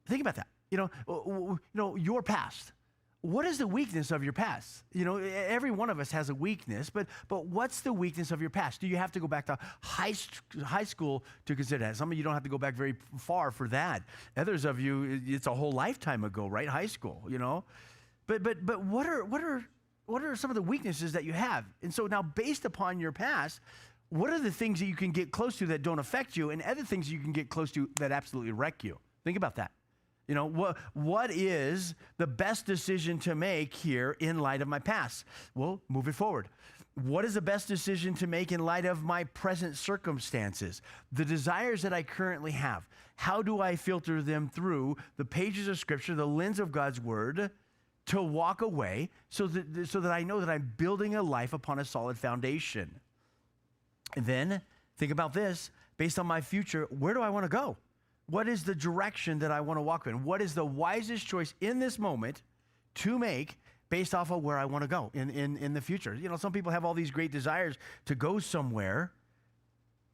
Think about that. Your past. What is the weakness of your past? Every one of us has a weakness, but what's the weakness of your past? Do you have to go back to high school to consider that? Some of you don't have to go back very far for that. Others of you, it's a whole lifetime ago, right? High school, But what are some of the weaknesses that you have? And so now, based upon your past, what are the things that you can get close to that don't affect you, and other things you can get close to that absolutely wreck you? Think about that. What is the best decision to make here in light of my past? Well, move it forward. What is the best decision to make in light of my present circumstances? The desires that I currently have. How do I filter them through the pages of Scripture, the lens of God's Word, to walk away so that I know that I'm building a life upon a solid foundation? And then think about this. Based on my future, where do I want to go? What is the direction that I want to walk in? What is the wisest choice in this moment to make based off of where I want to go in the future? Some people have all these great desires to go somewhere,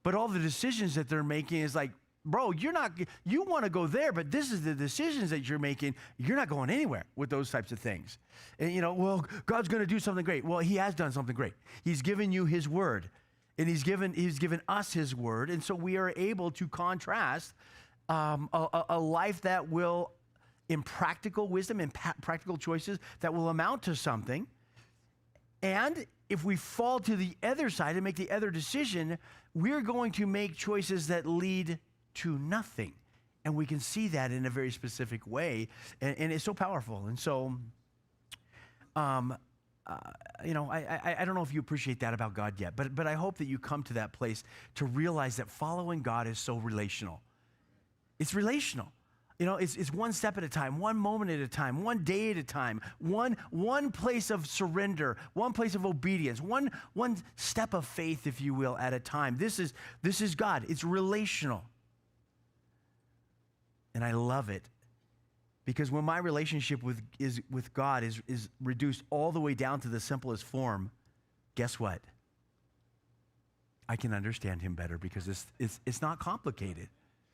but all the decisions that they're making is like, bro, you want to go there, but this is the decisions that you're making. You're not going anywhere with those types of things. And, well, God's going to do something great. Well, he has done something great. He's given you his word, and he's given us his word. And so we are able to contrast a life that will, in practical wisdom and practical choices, that will amount to something. And if we fall to the other side and make the other decision, we're going to make choices that lead to nothing. And we can see that in a very specific way. And it's so powerful. And so, I don't know if you appreciate that about God yet, but I hope that you come to that place to realize that following God is so relational. It's relational. It's one step at a time, one moment at a time, one day at a time, one place of surrender, one place of obedience, one step of faith, if you will, at a time. This is God. It's relational. And I love it because when my relationship with God is reduced all the way down to the simplest form, guess what? I can understand him better because it's not complicated.